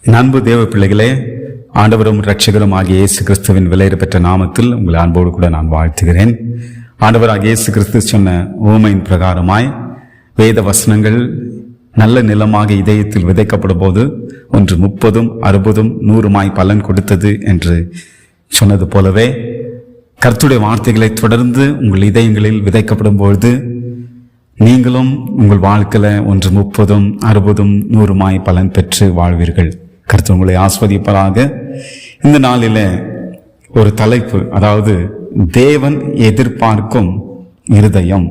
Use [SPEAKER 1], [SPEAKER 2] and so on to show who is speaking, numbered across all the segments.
[SPEAKER 1] அன்பு தேவ பிள்ளைகளே, ஆண்டவரும் இரட்சகரும் ஆகிய இயேசு கிறிஸ்துவின் விலையேற பெற்ற நாமத்தில் உங்களை அன்போடு கூட நான் வாழ்த்துகிறேன். ஆண்டவராகிய இயேசு கிறிஸ்து சொன்ன உவமையின் பிரகாரமாய் வேத வசனங்கள் நல்ல நிலமாக இதயத்தில் விதைக்கப்படும் போது ஒன்று 30, 60, 100 பலன் கொடுத்தது என்று சொன்னது போலவே கர்த்தருடைய வார்த்தைகளை தொடர்ந்து உங்கள் இதயங்களில் விதைக்கப்படும் பொழுது நீங்களும் உங்கள் வாழ்க்கையில ஒன்று 30, 60, 100 பலன் பெற்று வாழ்வீர்கள். கர்த்தர் உங்களை ஆஸ்வதிப்பதாக. இந்த நாளில ஒரு தலைப்பு, அதாவது தேவன் எதிர்பார்க்கும் இருதயம்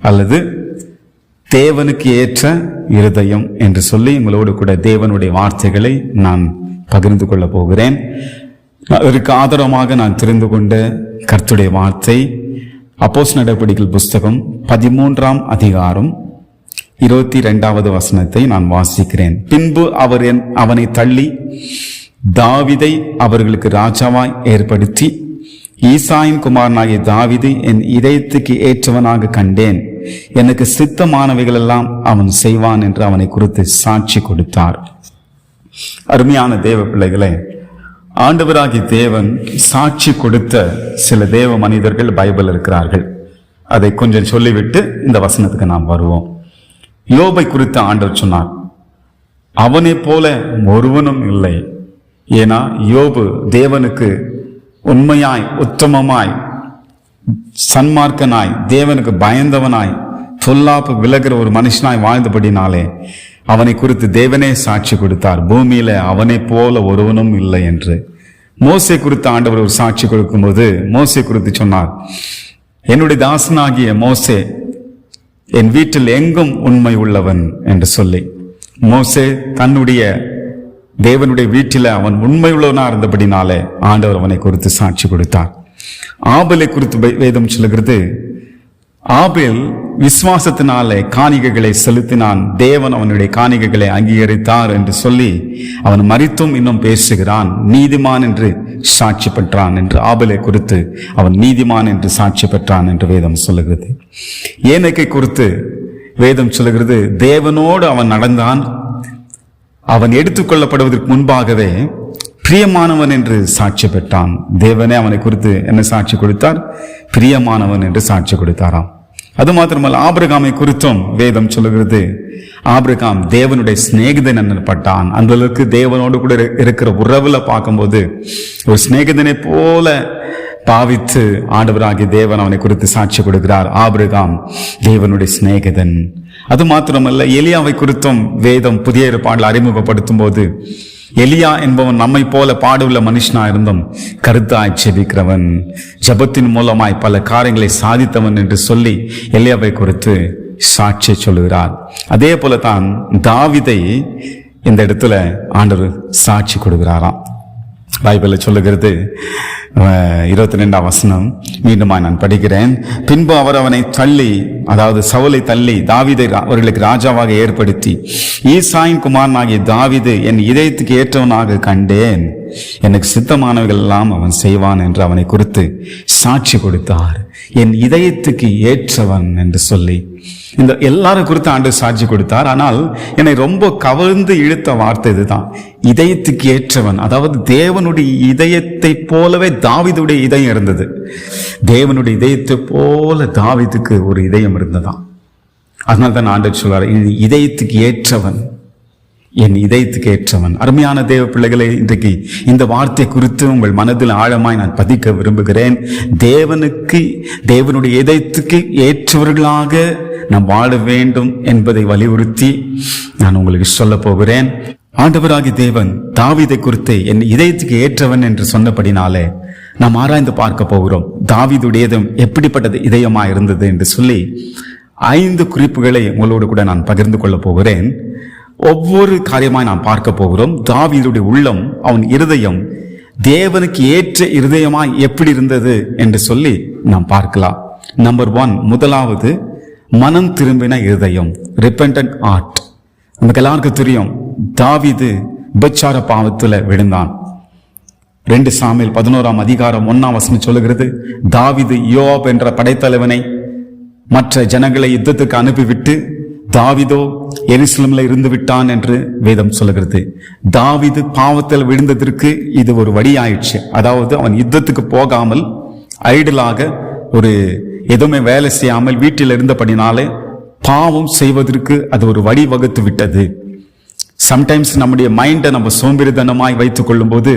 [SPEAKER 1] அல்லது தேவனுக்கு ஏற்ற இருதயம் என்று சொல்லி உங்களோடு கூட தேவனுடைய வார்த்தைகளை நான் பகிர்ந்து கொள்ள போகிறேன். அதற்கு ஆதாரமாக நான் தெரிந்து கொண்ட கர்த்தருடைய வார்த்தை அப்போஸ்தலர் நடபடிகள் புஸ்தகம் 13ஆம் அதிகாரம் 22வது வசனத்தை நான் வாசிக்கிறேன். பின்பு அவர் அவனை தள்ளி தாவீதை அவர்களுக்கு ராஜாவாய் ஏற்படுத்தி, ஈசாயின் குமாரனாகிய தாவீது என் இதயத்துக்கு ஏற்றவனாக கண்டேன், எனக்கு சித்தமானவைகள் எல்லாம் அவன் செய்வான் என்று அவனை குறித்து சாட்சி கொடுத்தார். அருமையான தேவ பிள்ளைகளே, ஆண்டவராகிய தேவன் சாட்சி கொடுத்த சில தேவ மனிதர்கள் பைபிள் இருக்கிறார்கள். அதை கொஞ்சம் சொல்லிவிட்டு இந்த வசனத்துக்கு நாம் வருவோம். யோபை குறித்து ஆண்டவர் சொன்னார், அவனை போல ஒருவனும் இல்லை. ஏன்னா யோபு தேவனுக்கு உண்மையாய், உத்தமமாய், சன்மார்க்கனாய், தேவனுக்கு பயந்தவனாய், சொல்லாப்பு விலகிற ஒரு மனுஷனாய் வாழ்ந்தபடினாலே அவனை குறித்து தேவனே சாட்சி கொடுத்தார், பூமியில அவனை போல ஒருவனும் இல்லை என்று. மோசே குறித்து ஆண்டவர் ஒரு சாட்சி கொடுக்கும்போது மோசே குறித்து சொன்னார், என்னுடைய தாசனாகிய மோசே என் வீட்டில் எங்கும் உண்மை உள்ளவன் என்று சொல்லி. மோசே தன்னுடைய தேவனுடைய வீட்டில் அவன் உண்மை உள்ளவனா இருந்தபடினாலே ஆண்டவர் அவனை குறித்து சாட்சி கொடுத்தார். ஆபேலை குறித்து வேதம் சொல்லுகிறது, ஆபேல் விசுவாசத்தினாலே காணிக்கைகளை செலுத்தினான், தேவன் அவனுடைய காணிக்கைகளை அங்கீகரித்தார் என்று சொல்லி அவன் மரித்தும் இன்னும் பேசுகிறான், நீதிமான் என்று சாட்சி பெற்றான் என்று. ஆபேலை குறித்து அவன் நீதிமான் என்று சாட்சி பெற்றான் என்று வேதம் சொல்லுகிறது. ஏனோக்கை குறித்து வேதம் சொல்லுகிறது, தேவனோடு அவன் நடந்தான், அவன் எடுத்துக்கொள்ளப்படுவதற்கு முன்பாகவே பிரியமானவன் என்று சாட்சி பெற்றான். தேவனே அவனை குறித்து என்ன சாட்சி கொடுத்தார்? பிரியமானவன் என்று சாட்சி கொடுத்தாராம். அது மாத்திரமல்ல, ஆபிரகாமை குறித்தும் வேதம் சொல்லுகிறது, ஆபிரகாம் தேவனுடைய சிநேகிதன் எனப்பட்டான். அந்த அளவுக்கு தேவனோடு கூட இருக்கிற உறவுல பார்க்கும்போது ஒரு சிநேகிதனை போல பாவித்து ஆண்டவராகிய தேவன் அவனை குறித்து சாட்சி கொடுக்கிறார். ஆபிரகாம் தேவனுடைய சிநேகிதன். அது மாத்திரமல்ல, எலியாவை குறித்தும் வேதம் புதிய ஏற்பாட்டில் அறிமுகப்படுத்தும் போது, எலியா என்பவன் நம்மை போல பாடுள்ள மனுஷனா இருந்தும் கருத்தாய் செபிக்கிறவன், ஜபத்தின் மூலமாய் பல காரியங்களை சாதித்தவன் என்று சொல்லி எலியாவை குறித்து சாட்சி சொல்லுகிறார். அதே போல தான் தாவீதை இந்த இடத்துல ஆண்டவர் சாட்சி கொடுக்கிறாராம். பைபிளில் சொல்லுகிறது, 22ஆம் வசனம் மீண்டும் நான் படிக்கிறேன். பின்பு அவர் அவனை தள்ளி, அதாவது சவுலை தள்ளி தாவீதை அவர்களுக்கு ராஜாவாக ஏற்படுத்தி, ஈசாயின் குமாரனாகிய தாவீது என் இதயத்துக்கு ஏற்றவனாக கண்டேன், எனக்கு சித்தமானவைகள் எல்லாம் அவன் செய்வான் என்று அவனை குறித்து சாட்சி கொடுத்தார். என் இதயத்துக்கு ஏற்றவன் என்று சொல்லி இந்த எல்லாரும் குறித்து ஆண்டவர் சாட்சி கொடுத்தார். ஆனால் என்னை ரொம்ப கவர்ந்து இழுத்த வார்த்தை இதுதான், இதயத்துக்கு ஏற்றவன். அதாவது தேவனுடைய இதயத்தை போலவே தாவீதுடைய இதயம் இருந்தது. தேவனுடைய இதயத்தை போல தாவீதுக்கு ஒரு இதயம் இருந்ததாம். அதனால தான் ஆண்டவர் சொல்றார், இதயத்துக்கு ஏற்றவன், என் இதயத்துக்கு ஏற்றவன். அருமையான தேவ பிள்ளைகளை, இன்றைக்கு இந்த வார்த்தை குறித்து உங்கள் மனதில் ஆழமாய் நான் பதிக்க விரும்புகிறேன். தேவனுடைய இதயத்துக்கு ஏற்றவர்களாக நாம் வாழ வேண்டும் என்பதை வலியுறுத்தி நான் உங்களுக்கு சொல்ல போகிறேன். ஆண்டவராகிய தேவன் தாவீதை குறித்து என் இதயத்துக்கு ஏற்றவன் என்று சொன்னபடினாலே நாம் ஆராய்ந்து பார்க்க போகிறோம். தாவீதுடைய இதயம் எப்படிப்பட்டது இதயமா இருந்தது என்று சொல்லி 5 குறிப்புகளை உங்களோடு கூட நான் பகிர்ந்து கொள்ள போகிறேன். ஒவ்வொரு காரியமாய் நாம் பார்க்க போகிறோம். தாவீதுடைய உள்ளம், அவன் இருதயம் தேவனுக்கு ஏற்ற இருதயமாய் எப்படி இருந்தது என்று சொல்லி நாம் பார்க்கலாம். நம்பர் 1, முதலாவது மனம் திரும்பின இருதயம், ரிப்பெண்டன்ட் ஹார்ட். நமக்கு எல்லாருக்கும் தெரியும், தாவீது விபச்சார பாவத்துல விழுந்தான். 2 சாமுவேல் 11ஆம் அதிகாரம் 1ஆம் வசனம் சொல்லுகிறது, தாவீது யோவாப் என்ற படைத்தலைவனை மற்ற ஜனங்களை யுத்தத்துக்கு அனுப்பிவிட்டு தாவீதோ எருசலேமில் இருந்து விட்டான் என்று வேதம் சொல்லுகிறது. தாவீது பாவத்தில் விழுந்ததற்கு இது ஒரு வழியாயிடுச்சு. அதாவது அவன் யுத்தத்துக்கு போகாமல் ஐடலாக ஒரு எதுவுமே வேலை செய்யாமல் வீட்டில் இருந்தபடினாலே பாவம் செய்வதற்கு அது ஒரு வழி வகுத்து விட்டது. சம்டைம்ஸ் நம்முடைய மைண்டை நம்ம சோம்பேறித்தனமாய் வைத்துக் கொள்ளும் போது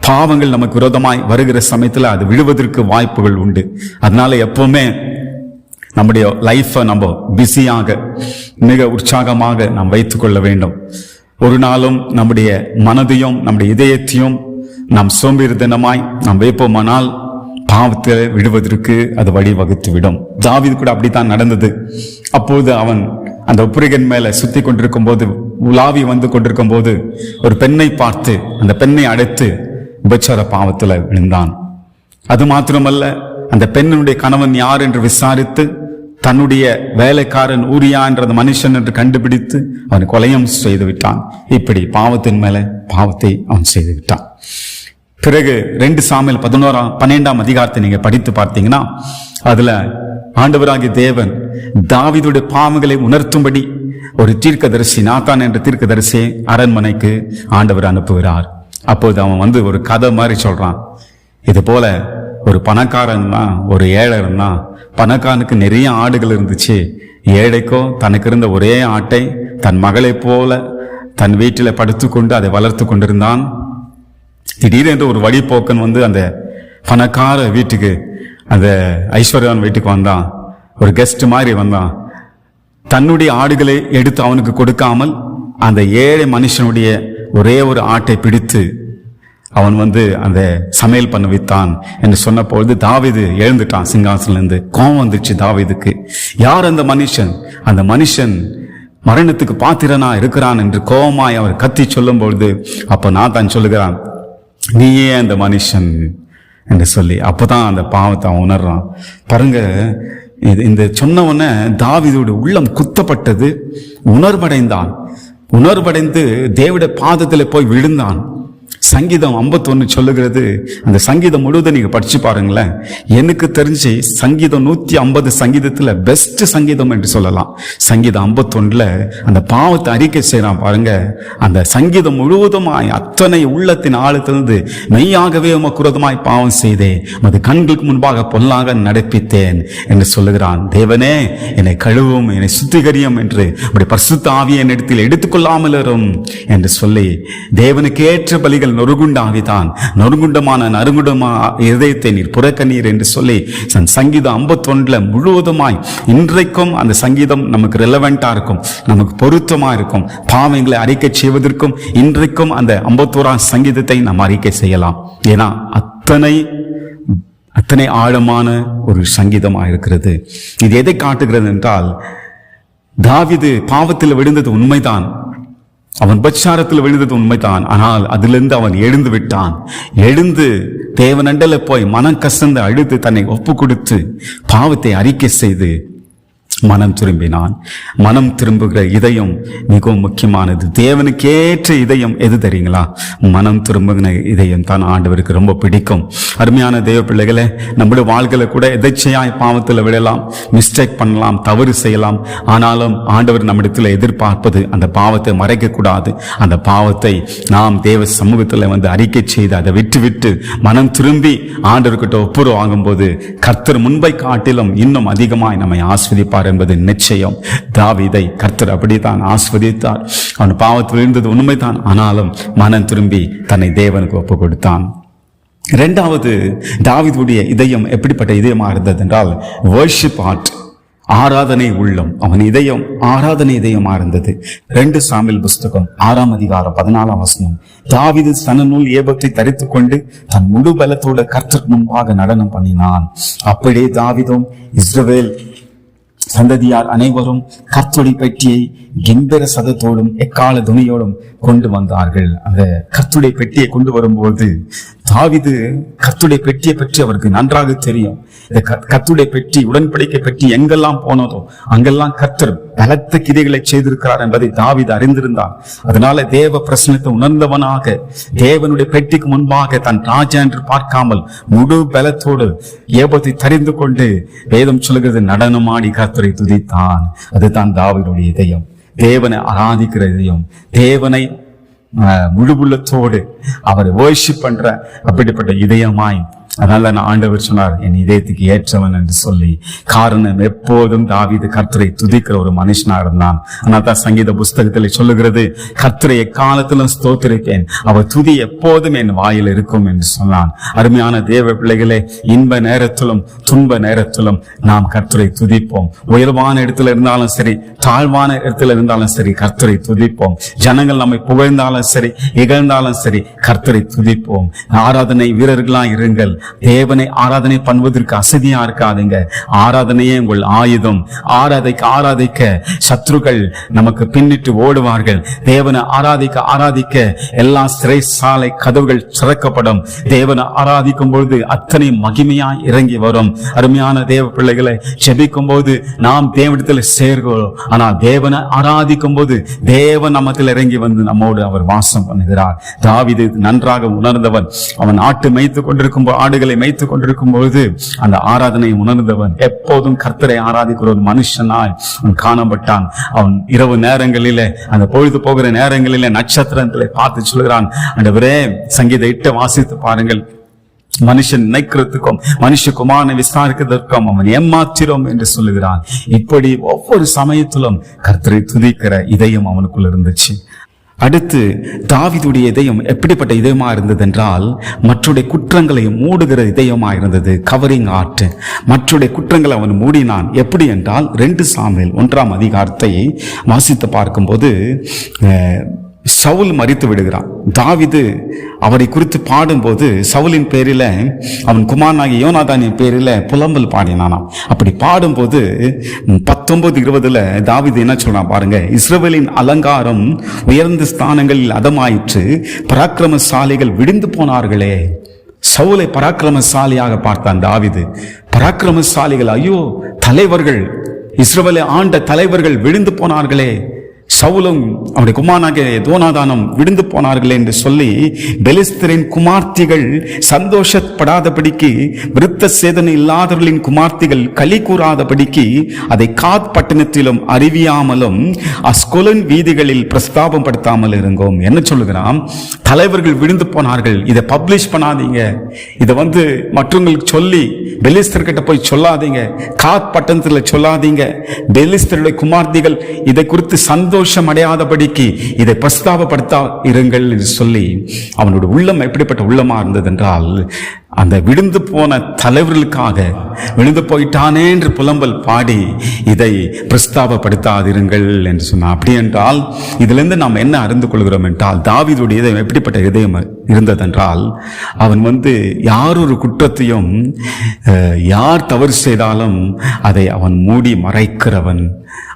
[SPEAKER 1] பாவங்கள் நமக்கு விரோதமாய் வருகிற சமயத்தில் அது விழுவதற்கு வாய்ப்புகள் உண்டு. அதனால எப்பவுமே நம்முடைய லைஃபை நம்ம பிஸியாக மிக உற்சாகமாக நாம் வைத்துக் கொள்ள வேண்டும். ஒரு நாளும் நம்முடைய மனதையும் நம்முடைய இதயத்தையும் நாம் சோம்பேறித்தனமாய் நாம் வைப்போமானால் பாவத்தில் விடுவதற்கு அது வழி வகுத்து விடும். தாவீது கூட அப்படித்தான் நடந்தது. அப்போது அவன் அந்த உப்புரிகன் மேல சுத்தி கொண்டிருக்கும் போது, உலாவி வந்து கொண்டிருக்கும் போது ஒரு பெண்ணை பார்த்து அந்த பெண்ணை அடைத்து விபச்சார பாவத்தில் விழுந்தான். அது மாத்திரமல்ல, அந்த பெண்ணுடைய கணவன் யார் என்று விசாரித்து தன்னுடைய வேலைக்காரன் ஊரியா என்ற மனுஷன் என்று கண்டுபிடித்து அவன் கொலையும் செய்து விட்டான். இப்படி பாவத்தின் மேல பாவத்தை அவன் செய்து விட்டான். பிறகு 2 சாமுவேல் 12ஆம் அதிகாரத்தை நீங்க படித்து பார்த்தீங்கன்னா அதுல ஆண்டவராகிய தேவன் தாவீதுடைய பாவங்களை உணர்த்தும்படி ஒரு தீர்க்கதரிசி, நாத்தான் என்ற தீர்க்கதரிசியை அரண்மனைக்கு ஆண்டவர் அனுப்புகிறார். அப்போது அவன் வந்து ஒரு கதை மாதிரி சொல்றான். இது போல ஒரு பணக்காரன்னா ஒரு ஏழைன்னா, பணக்காரனுக்கு நிறைய ஆடுகள் இருந்துச்சு, ஏழைக்கோ தனக்கு இருந்த ஒரே ஆட்டை தன் மகளை போல தன் வீட்டில் படுத்துக்கொண்டு அதை வளர்த்து கொண்டிருந்தான். திடீரென்று ஒரு வழிபோக்கன் வந்து அந்த பணக்கார வீட்டுக்கு, அந்த ஐஸ்வர்யான் வீட்டுக்கு வந்தான். ஒரு கெஸ்ட் மாதிரி வந்தான். தன்னுடைய ஆடுகளை எடுத்து அவனுக்கு கொடுக்காமல் அந்த ஏழை மனுஷனுடைய ஒரே ஒரு ஆட்டை பிடித்து அவன் வந்து அந்த சமையல் பண்ண வைத்தான் என்று சொன்ன பொழுது தாவீது எழுந்துட்டான் சிங்காசனிலிருந்து. கோபம் வந்துச்சு தாவீதுக்கு. யார் அந்த மனுஷன்? அந்த மனுஷன் மரணத்துக்கு பாத்திரனா இருக்கிறான் என்று கோபமாய் அவர் கத்தி சொல்லும் பொழுது அப்ப நாத்தான் சொல்லுகிறான், நீயே அந்த மனுஷன் என்று சொல்லி. அப்பதான் அந்த பாவத்தை அவன் உணர்றான். பாருங்க, இந்த சொன்னவன தாவீதோட உள்ளம் குத்தப்பட்டது. உணர்வடைந்து தேவனுடைய பாதத்தில் போய் விழுந்தான். சங்கீதம் 51 சொல்லுகிறது. அந்த சங்கீதம் முழுவதும் நீங்க படிச்சு பாருங்களேன். எனக்கு தெரிஞ்சு சங்கீதம் 150 சங்கீதத்துல பெஸ்ட் சங்கீதம் என்று சொல்லலாம். சங்கீதம் 51 அந்த பாவத்தை அறிக்கை செய்யறான் பாருங்க. அந்த சங்கீதம் முழுவதுமாய் அத்தனை உள்ளத்தின் ஆழத்திலிருந்து மெய்யாகவே உமக்கு விரோதமாய் பாவம் செய்தேன், உமது கண்களுக்கு முன்பாக பொல்லாக நடப்பித்தேன் என்று சொல்லுகிறான். தேவனே, என்னை கழுவும், என்னை சுத்திகரியும் என்று அப்படி பரிசுத்த ஆவியை என்னிடத்தில் எடுத்துக்கொள்ளாமல் இரும் என்று சொல்லி தேவனுக்கு ஏற்ற பலிகள் நொறுங்குண்டாவிதான், நொறுங்குண்டமான நறுங்குண்டமா இதயத்தை நீர் புறக்கண்ணீர் என்று சொல்லி சங்கீதம் 51 முழுவதுமாய் இன்றைக்கும் அந்த சங்கீதம் நமக்கு ரெலவெண்டா இருக்கும், நமக்கு பொருத்தமா இருக்கும். பாவங்களை அறிக்கை செய்வதற்கும் இன்றைக்கும் அந்த 51ஆம் சங்கீதத்தை நாம் அறிக்கை செய்யலாம். ஏன்னா அத்தனை ஆழமான ஒரு சங்கீதமாக இருக்கிறது. இது எதை காட்டுகிறது என்றால், தாவீது பாவத்தில் விழுந்தது உண்மைதான், அவன் பச்சாரத்தில் விழுந்தது உண்மைதான். ஆனால் அதிலிருந்து அவன் எழுந்து விட்டான். எழுந்து தேவனண்டல போய் மனம் கசந்து அழுது தன்னை ஒப்பு கொடுத்து பாவத்தை அறிக்கை செய்து மனம் திரும்பினான். மனம் திரும்புகிற இதயம் மிகவும் முக்கியமானது. தேவனுக்கேற்ற இதயம் எது தெரியுங்களா? மனம் திரும்புகிற இதயம் தான் ஆண்டவருக்கு ரொம்ப பிடிக்கும். அருமையான தேவ பிள்ளைகளே, நம்முடைய வாழ்க்கையில கூட எதேச்சையாய் பாவத்தில் விடலாம், மிஸ்டேக் பண்ணலாம், தவறு செய்யலாம். ஆனாலும் ஆண்டவர் நம்மிடத்தில் எதிர்பார்ப்பது அந்த பாவத்தை மறைக்க கூடாது. அந்த பாவத்தை நாம் தேவ சமூகத்தில் வந்து அறிக்கை செய்து அதை விட்டு மனம் திரும்பி ஆண்டவர்கிட்ட ஒப்புரவு ஆகும்போது கர்த்தர் முன்பை காட்டிலும் இன்னும் அதிகமாய் நம்மை ஆஸ்வதிப்பார் என்பது நிச்சயம். தாவீதை கர்த்தர் அப்படித்தான் ஆஸ்வதித்தார். அவன் பாவத்தில் விழுந்தது உண்மைதான், ஆனாலும் மனம் திரும்பி தன்னை தேவனுக்கு ஒப்பு கொடுத்தான். 2வது, தாவீதுடைய இதயம் எப்படிப்பட்ட இதயமா இருந்தது என்றால் வர்ஷிப் ஹார்ட், ஆராதனை உள்ளம். அவன் இதயம் ஆராதனை இதயமா இருந்தது. 2 சாமுவேல் புஸ்தகம் 6ஆம் அதிகாரம் 14ஆம் வசனம். தாவீது சணநூல் ஏபத்தை தரித்துக் கொண்டு தன் முழு பலத்தோடு கர்த்தருக்கு முன்பாக நடனம் பண்ணினான். அப்படியே தாவீதும் இஸ்ரவேல் சந்ததியார் அனைவரும் கர்த்தருடைய பெட்டியை கெம்பீர சதத்தோடும் எக்கால துணியோடும் கொண்டு வந்தார்கள். அந்த கர்த்தருடைய பெட்டியை கொண்டு வரும்போது தாவீது கர்த்தருடைய பெட்டியை பற்றி அவருக்கு நன்றாக தெரியும். இந்த கர்த்தருடைய பெட்டி, உடன்படிக்கை பெட்டி எங்கெல்லாம் போனதோ அங்கெல்லாம் கர்த்தர் பலத்த கிரியைகளை செய்திருக்கிறார் என்பதை தாவீது அறிந்திருந்தார். அதனால தேவ பிரசன்னத்தை உணர்ந்தவனாக தேவனுடைய பெட்டிக்கு முன்பாக தன் ராஜா என்று பார்க்காமல் முழு பலத்தோடு ஏபத்தை தெரிந்து கொண்டு வேதம் சொல்கிறது நடனமாடி கர்த்தர் கர்த்தரை துதித்தான். அதுதான் தாவீதுடைய இதயம், தேவனை ஆராதிக்கிற இதயம், தேவனை முழுபுள்ளத்தோடு அவரை வர்ஷிப் பண்ற அப்படிப்பட்ட இதயமாய். அதனால நான் ஆண்டவர் சொன்னார், என் இதயத்துக்கு ஏற்றவன் என்று சொல்லி. காரணம், எப்போதும் தாவீது கர்த்தரை துதிக்கிற ஒரு மனுஷனா இருந்தான். ஆனால் தான் சங்கீத புஸ்தகத்தில் சொல்லுகிறது, கர்த்தரை எக்காலத்திலும் ஸ்தோத்திரிப்பேன், அவர் துதி எப்போதும் என் வாயில் இருக்கும் என்று சொன்னான். அருமையான தேவ பிள்ளைகளே, இன்ப நேரத்திலும் துன்ப நேரத்திலும் நாம் கர்த்தரை துதிப்போம். உயர்வான இடத்துல இருந்தாலும் சரி, தாழ்வான இடத்துல இருந்தாலும் சரி, கர்த்தரை துதிப்போம். ஜனங்கள் நம்மை புகழ்ந்தாலும் சரி, இகழ்ந்தாலும் சரி, கர்த்தரை துதிப்போம். ஆராதனை வீரர்களா இருங்கள். தேவனை ஆராதனை பண்ணுவதற்கு அசதியா இருக்காதுங்க. ஆராதனையே உங்கள் ஆயுதம். ஆராதிக்க சத்ருக்கள் நமக்கு பின்னிட்டு ஓடுவார்கள். தேவனை ஆராதிக்க எல்லா சிறைசாலை கதவுகள் திறக்கப்படும். தேவனை ஆராதிக்கும் பொழுது அத்தனை மகிமையாய் இறங்கி வரும். அருமையான தேவ பிள்ளைகளை, ஜெபிக்கும் போது நாம் தேவனிடத்தில் சேர்கிறோம். ஆனால் தேவனை ஆராதிக்கும் போது தேவன் நமத்தில் இறங்கி வந்து நம்மோடு அவர் வாசம் பண்ணுகிறார். தாவீது நன்றாக உணர்ந்தவன். அவன் ஆட்டு மேய்த்துக் கொண்டிருக்கும் ஆடுகளை மேய்த்துக் கொண்டிருக்கும் பொழுது அந்த ஆராதனை உணர்ந்தவன். எப்போதும் கர்த்தரை ஆராதிக்கிற ஒரு மனுஷனாய் அவன் காணப்பட்டான். அவன் இரவு நேரங்களிலே, அந்த பொழுது போகிற நேரங்களிலே நட்சத்திரங்களை பார்த்து சொல்கிறான், ஆண்டவரே, சங்கீத 8 வாசித்து பாருங்கள், மனுஷன் நினைக்கிறதுக்கும் மனுஷகுமாரனை விசாரிக்கிறதற்கும் அவன் ஏமாத்திரோம் என்று சொல்லுகிறான். இப்படி ஒவ்வொரு சமயத்திலும் கர்த்தரை துதிக்கிற இதயம் அவனுக்குள்ள இருந்துச்சு. அடுத்து, தாவீதுடைய இதயம் எப்படிப்பட்ட இதயமா இருந்தது என்றால், மற்றுடைய குற்றங்களை மூடுகிற இதயமா இருந்தது. Covering art. மற்றுடைய குற்றங்களை அவன் மூடினான். எப்படி என்றால் 2 சாமுவேல் 1ஆம் அதிகாரத்தை வாசித்து பார்க்கும்போது, சவுல் மரித்து விடுகிறான். தாவீது அவரை குறித்து பாடும்போது சவுலின் பேரில, அவன் குமாரனாகிய யோனாதானின் பேரில புலம்பல் பாடினானாம். அப்படி பாடும்போது 19:20 தாவீது என்ன சொல்றான் பாருங்க, இஸ்ரவேலின் அலங்காரம் உயர்ந்த ஸ்தானங்களில் அதமாயிற்று, பராக்கிரமசாலிகள் விழுந்து போனார்களே. சவுலை பராக்கிரமசாலியாக பார்த்தான் தாவீது. பராக்கிரமசாலிகள், ஐயோ, தலைவர்கள், இஸ்ரவேலை ஆண்ட தலைவர்கள் விழுந்து போனார்களே, சவுலும் அவருடைய குமாரனாகிய யோனாதானும் விழுந்து போனார்களே என்று சொல்லி, பெலிஸ்தரின் குமார்த்திகள் சந்தோஷப்படாதபடிக்கு, விருத்த சேதனை இல்லாதவர்களின் குமார்த்திகள் களி கூறாதபடிக்கு அதை காத் பட்டணத்திலும் அறிவியாமலும் அஸ்கொலன் வீதிகளில் பிரஸ்தாபம் படுத்தாமல் இருங்கோம். என்ன சொல்லுகிறான்? தலைவர்கள் விழுந்து போனார்கள், இதை பப்ளிஷ் பண்ணாதீங்க, இதை மற்றவங்களுக்கு சொல்லி பெலிஸ்தர்கிட்ட போய் சொல்லாதீங்க, காத் பட்டணத்தில் சொல்லாதீங்க. பெலிஸ்தருடைய குமார்த்திகள் இதை குறித்து சந்தோஷம் அடையாதபடிக்கு இதை பிரஸ்தாபப்படுத்தா இருங்கள் என்று சொல்லி, அவனுடைய உள்ளம் எப்படிப்பட்ட உள்ளமா இருந்தது என்றால், அந்த விழுந்து போன தலைவர்களுக்காக, விழுந்து போயிட்டானே என்று புலம்பல் பாடி இதை பிரஸ்தாபப்படுத்தாதிருங்கள் என்று சொன்னான். அப்படி என்றால் இதிலிருந்து நாம் என்ன அறிந்து கொள்கிறோம் என்றால், தாவீதுடைய இதயம் எப்படிப்பட்ட இதயம் இருந்ததென்றால், அவன் யார் ஒரு குற்றத்தையும், யார் தவறு செய்தாலும் அதை அவன் மூடி மறைக்கிறவன்,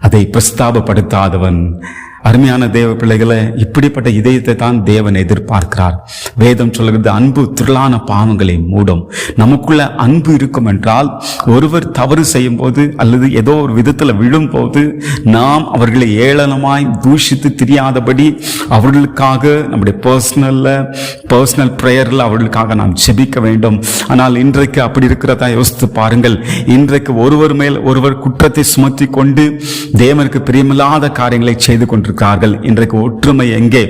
[SPEAKER 1] அதை பிரஸ்தாபப்படுத்தாதவன். அருமையான தேவ பிள்ளைகளை, இப்படிப்பட்ட இதயத்தை தான் தேவன் எதிர்பார்க்கிறார். வேதம் சொல்லுகிறது, அன்பு திரளான பாவங்களை மூடும். நமக்குள்ள அன்பு இருக்கும் என்றால், ஒருவர் தவறு செய்யும் போது அல்லது ஏதோ ஒரு விதத்தில் விழும் போது நாம் அவர்களை ஏளனமாய் தூஷித்து தெரியாதபடி அவர்களுக்காக நம்முடைய பர்சனல் பிரேயரில் அவர்களுக்காக நாம் ஜெபிக்க வேண்டும். ஆனால் இன்றைக்கு அப்படி இருக்கிறதா யோசித்து பாருங்கள். இன்றைக்கு ஒருவர் மேல் ஒருவர் குற்றத்தை சுமத்தி கொண்டு தேவனுக்கு பிரியமில்லாத காரியங்களை செய்து கொண்டு இருக்கிறார்கள். இன்றைக்கு ஒற்றுமை எங்கே?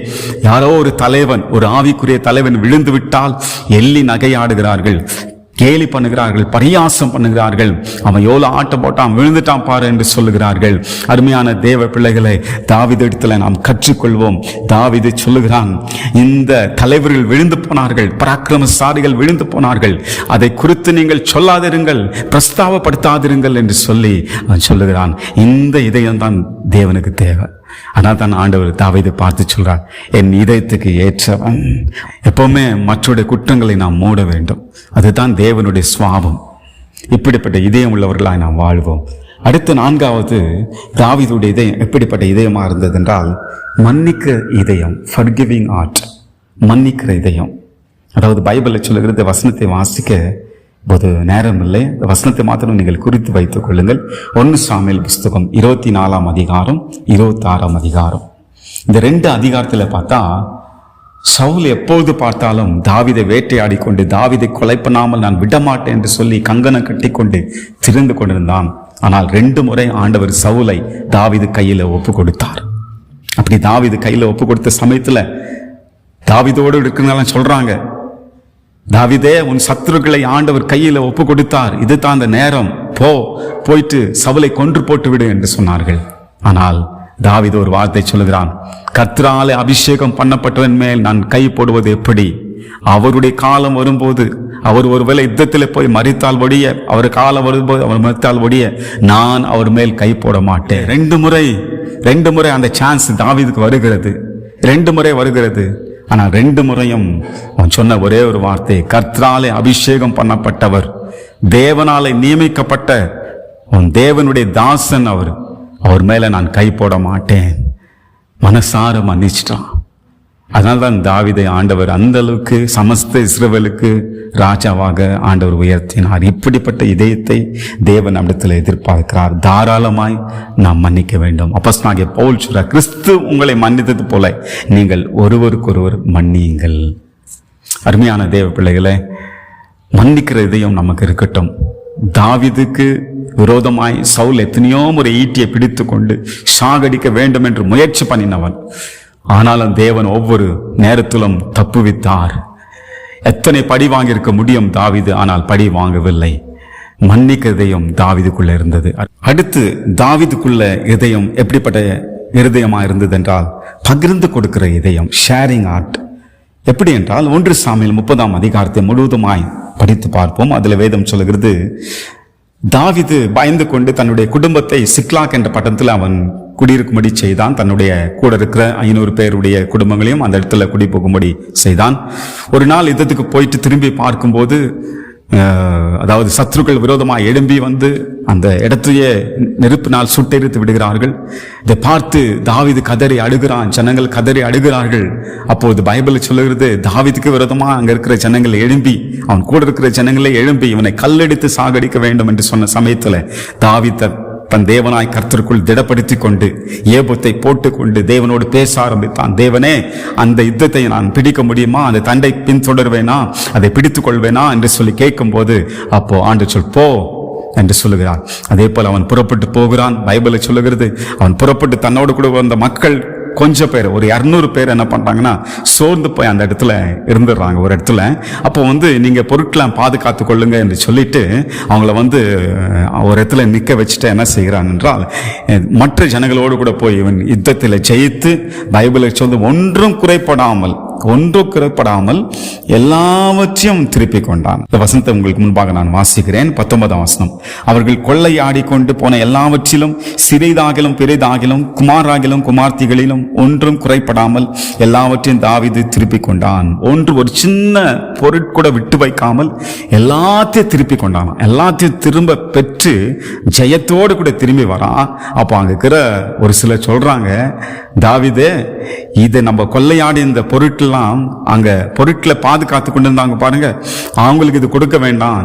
[SPEAKER 1] யாரோ ஒரு தலைவன், ஒரு ஆவிக்குரிய தலைவன் விழுந்து விட்டால் எள்ளி நகையாடுகிறார்கள், கேலி பண்ணுகிறார்கள், பரியாசம் பண்ணுகிறார்கள். அவன் எவ்வளவு ஆட்டம் போட்டான், விழுந்துட்டான் பாரு என்று சொல்லுகிறார்கள். அருமையான தேவ பிள்ளைகளை, தாவீது இடத்துல நாம் கற்றுக்கொள்வோம். தாவீது சொல்லுகிறான், இந்த தலைவர்கள் விழுந்து போனார்கள், பராக்கிரமசாலிகள் விழுந்து போனார்கள், அதை குறித்து நீங்கள் சொல்லாதிருங்கள், பிரஸ்தாபப்படுத்தாதிருங்கள் என்று சொல்லி அவன் சொல்லுகிறான். இந்த இதயம் தான் தேவனுக்கு தேவை. ஆனால் தான் ஆண்டவர் தாவீதை பார்த்து சொல்றார், என் இதயத்துக்கு ஏற்றவன். எப்பவுமே மற்றவருடைய குற்றங்களை நாம் மூட வேண்டும். அதுதான் தேவனுடைய சுவாபம். இப்படிப்பட்ட இதயம் உள்ளவர்களாய் நாம் வாழ்வோம். அடுத்த 4வது, தாவீதுடைய இதயம் எப்படிப்பட்ட இதயமா இருந்தது என்றால், மன்னிக்கிற இதயம், ஃபர்கிவிங் ஹார்ட், மன்னிக்கிற இதயம். அதாவது பைபிளில் சொல்லுகிறது, வசனத்தை வாசிக்க போது நேரம் இல்லை, வசனத்தை மாத்திரம் நீங்கள் குறித்து வைத்துக் கொள்ளுங்கள். 1 சாமுவேல் புஸ்தகம் 24ஆம் அதிகாரம் 26ஆம் அதிகாரம். இந்த 2 அதிகாரத்தில் பார்த்தா, சவுல் எப்போது பார்த்தாலும் தாவீதை வேட்டையாடி கொண்டு, தாவீதை கொலை பண்ணாமல் நான் விடமாட்டேன் என்று சொல்லி கங்கணம் கட்டி கொண்டு திரிந்து கொண்டிருந்தான். ஆனால் 2 முறை ஆண்டவர் சவுலை தாவீது கையில ஒப்பு கொடுத்தார். அப்படி தாவீது கையில ஒப்பு கொடுத்த சமயத்துல தாவீதோடு இருக்கிறவங்க சொல்றாங்க, தாவீதே, உன் சத்துருக்களை ஆண்டவர் கையில ஒப்பு கொடுத்தார், இதுதான் அந்த நேரம், போயிட்டு சவுலை கொன்று போட்டு விடு என்று சொன்னார்கள். ஆனால் தாவீது ஒரு வார்த்தை சொல்லுகிறான், கர்த்தராலே அபிஷேகம் பண்ணப்பட்டவன் மேல் நான் கை போடுவது எப்படி? அவருடைய காலம் வரும்போது, அவர் ஒருவேளை யுத்தத்தில் போய் மரித்தால் ஒழிய, அவர் காலம் வரும்போது அவர் மரித்தால் ஒழிய நான் அவர் மேல் கை போட மாட்டேன். 2 முறை அந்த சான்ஸ் தாவீதுக்கு வருகிறது, 2 முறை வருகிறது. ஆனால் 2 முறையும் அவன் சொன்ன ஒரே ஒரு வார்த்தை, கர்த்தராலே அபிஷேகம் பண்ணப்பட்டவர், தேவனாலே நியமிக்கப்பட்ட உன் தேவனுடைய தாசன் அவர் மேல நான் கை போட மாட்டேன். மனசார மன்னிச்சிட்டான். அதனால்தான் தாவீதை ஆண்டவர் அந்த அளவுக்கு சமஸ்த இஸ்ரவேலுக்கு ராஜாவாக ஆண்டவர் உயர்த்தினார். இப்படிப்பட்ட இதயத்தை தேவன் நம்மிடத்தில் எதிர்பார்க்கிறார். தாராளமாய் நாம் மன்னிக்க வேண்டும். அப்போஸ்தலனாகிய பவுல் சொல்றார், கிறிஸ்து உங்களை மன்னித்தது போல நீங்கள் ஒருவருக்கொருவர் மன்னியுங்கள். அருமையான தேவ பிள்ளைகளே, மன்னிக்கிற இதயம் நமக்கு இருக்கட்டும். தாவீதுக்கு விரோதமாய் சவுல் எத்தனையோ முறை ஈட்டியை பிடித்து கொண்டு சாகடிக்க வேண்டும் என்று முயற்சி பண்ணினவன். ஆனாலும் தேவன் ஒவ்வொரு நேரத்திலும் தப்புவித்தார். எத்தனை படி வாங்கியிருக்க முடியும் தாவீது, ஆனால் படி வாங்கவில்லை. மன்னிக்க இதயம் தாவீதுக்குள்ள இருந்தது. அடுத்து தாவீதுக்குள்ள இதயம் எப்படிப்பட்ட இருதயமா இருந்தது என்றால், பகிர்ந்து கொடுக்கிற இதயம், ஷேரிங் ஹார்ட். எப்படி என்றால் 1 சாமுவேல் 30ஆம் அதிகாரத்தை முழுவதுமாய் படித்து பார்ப்போம். அதுல வேதம் சொல்லுகிறது, தாவீது பயந்து கொண்டு தன்னுடைய குடும்பத்தை சிக்லாக் என்ற பட்டணத்தில் அவன் குடியிருக்கும்படி செய்தான். தன்னுடைய கூட இருக்கிற 500 பேருடைய குடும்பங்களையும் அந்த இடத்துல குடி போகும்படி செய்தான். ஒரு நாள் யுத்தத்துக்கு போயிட்டு திரும்பி பார்க்கும்போது, அதாவது சத்ருக்கள் விரோதமாக எழும்பி வந்து அந்த இடத்தையே நெருப்பினால் சுட்டெரித்து விடுகிறார்கள். இதை பார்த்து தாவீது கதறி அழுகிறான், ஜனங்கள் கதறி அழுகிறார்கள். அப்போது பைபிள் சொல்லுகிறது, தாவீதுக்கு விரோதமாக அங்க இருக்கிற ஜனங்கள் எழும்பி, அவன் கூட இருக்கிற ஜனங்களே எழும்பி இவனை கல்லெடுத்து சாகடிக்க வேண்டும் என்று சொன்ன சமயத்துல தாவீது தன் தேவனாய் கர்த்தருக்குள் திடப்படுத்தி கொண்டு ஏபத்தை போட்டுக்கொண்டு தேவனோடு பேச ஆரம்பித்தான். தேவனே, அந்த யுத்தத்தை நான் பிடிக்க முடியுமா? அந்த தண்டை பின்தொடர்வேனா? அதை பிடித்துக் கொள்வேனா என்று சொல்லி கேட்கும் போது, அப்போ ஆண்டவர் போ என்று சொல்லுகிறார். அதே போல அவன் புறப்பட்டு போகிறான். பைபிளை சொல்லுகிறது, அவன் புறப்பட்டு தன்னோடு கூட வந்த மக்கள் கொஞ்சம் பேர், ஒரு 200 பேர் என்ன பண்றாங்கன்னா சோர்ந்து போய் அந்த இடத்துல இருந்துடுறாங்க ஒரு இடத்துல. அப்போ நீங்க பொருட்களை பாதுகாத்து கொள்ளுங்க என்று சொல்லிட்டு அவங்கள ஒரு இடத்துல நிக்க வச்சுட்டு என்ன செய்கிறான் என்றால், மற்ற ஜனங்களோடு கூட போய் இவன் யுத்தத்தில் ஜெயித்து, பைபிளை சொல்லி ஒன்றும் குறைப்படாமல் எல்லாவற்றையும் திருப்பி கொண்டான். இந்த வசனத்தை உங்களுக்கு முன்பாக நான் வாசிக்கிறேன். 19ஆம் வசனம், அவர்கள் கொள்ளையாடி கொண்டு போன எல்லாவற்றிலும் சிறிதாகிலும் பெரிதாகிலும் குமாராகிலும் குமார்த்திகளிலும் ஒன்றும் குறைப்படாமல் எல்லாவற்றையும் தாவீது திருப்பி கொண்டான். ஒரு சின்ன பொருட்கூட விட்டு வைக்காமல் எல்லாத்தையும் திருப்பி கொண்டான். எல்லாத்தையும் திரும்ப பெற்று ஜெயத்தோடு கூட திரும்பி வரான். அப்போ அங்க இருக்கிற ஒரு சிலர் சொல்றாங்க, தாவீதே, இதை நம்ம கொள்ளையாடி இந்த பொருட்கள் அங்க பொருட்களை பாதுகாத்து கொண்டு இருந்தாங்க பாருங்க, அவங்களுக்கு இது கொடுக்க வேண்டாம்,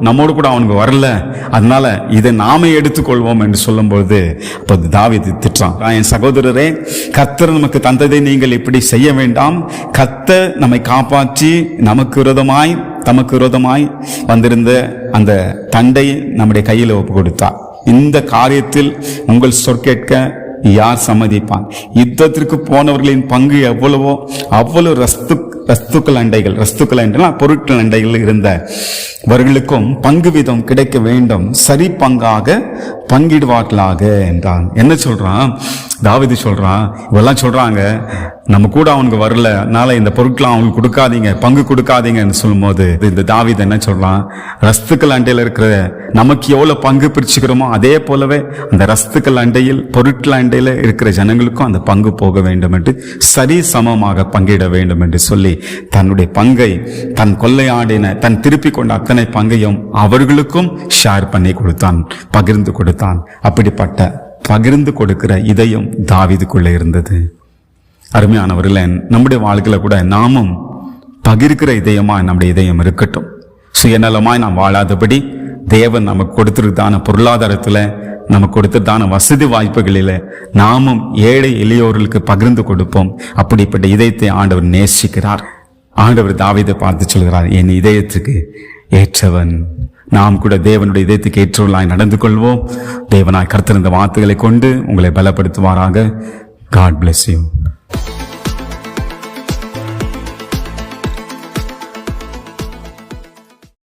[SPEAKER 1] நம்மோடு கூட அவனுக்கு வரல, அதனால இதை நாமே எடுத்துக்கொள்வோம் என்று சொல்லும்போது அப்போது தாவீது திட்டுறான், என் சகோதரரே, கர்த்தர் நமக்கு தந்ததை நீங்கள் இப்படி செய்ய வேண்டாம். கர்த்தர் நம்மை காப்பாற்றி தமக்கு விரோதமாய் வந்திருந்த அந்த தண்டை நம்முடைய கையில் ஒப்பு கொடுத்தார். இந்த காரியத்தில் உங்கள் சொற்கேட்க யார் சம்மதிப்பான்? யுத்தத்திற்கு போனவர்களின் பங்கு எவ்வளவோ அவ்வளவு ரஸ்துக்கள் அண்டைகள் பொருட்கள் அண்டைகள் இருந்தவர்களுக்கும் பங்கு வீதம் கிடைக்க வேண்டும், சரி பங்காக பங்கிடுவார்களாக என்றான். என்ன சொல்றான் தாவீது? சொல்றான், இவெல்லாம் சொல்றாங்க நம்ம கூட அவனுக்கு வரல, அதனால இந்த பொருட்களை அவங்களுக்கு கொடுக்காதீங்க, பங்கு கொடுக்காதீங்கன்னு சொல்லும் போது இந்த தாவீது என்ன சொல்றான், ரஸ்துக்கள் அண்டையில் இருக்கிற நமக்கு எவ்வளவு பங்கு பிரிச்சுக்கிறோமோ அதே போலவே அந்த ரஸ்துக்கள் அண்டையில் பொருட்கள் அண்டையில் இருக்கிற ஜனங்களுக்கும் அந்த பங்கு போக வேண்டும் என்று சரி சமமாக பங்கிட வேண்டும் என்று சொல்லி தன்னுடைய பங்கை, தன் கொள்ளையாடின தன் திருப்பி கொண்ட அத்தனை பங்கையும் அவர்களுக்கும் ஷேர் பண்ணி கொடுத்தான், பகிர்ந்து கொடுத்தான். அப்படிப்பட்ட பகிர்ந்து கொடுக்கிற இதயம் தாவீதுக்குள்ள இருந்தது. அருமையானவர்களே, நம்முடைய வாழ்க்கையில கூட நாமும் பகிர்கிற இதயமா நம்முடைய இதயம் இருக்கட்டும். சுயநலமாய் நாம் வாழாதபடி தேவன் நமக்கு கொடுத்திருக்கான பொருளாதாரத்துல, நமக்கு கொடுத்திருக்கான வசதி வாய்ப்புகளில நாமும் ஏழை எளியோர்களுக்கு பகிர்ந்து கொடுப்போம். அப்படிப்பட்ட இதயத்தை ஆண்டவர் நேசிக்கிறார். ஆண்டவர் தாவீதை பார்த்து சொல்கிறார், என் இதயத்துக்கு ஏற்றவன். நாம் கூட தேவனுடைய இதயத்துக்கு ஏற்றவர்களாய் நடந்து கொள்வோம். தேவனாய் கர்த்தர் இந்த வார்த்தைகளை கொண்டு உங்களை பலப்படுத்துவாராக. God bless you.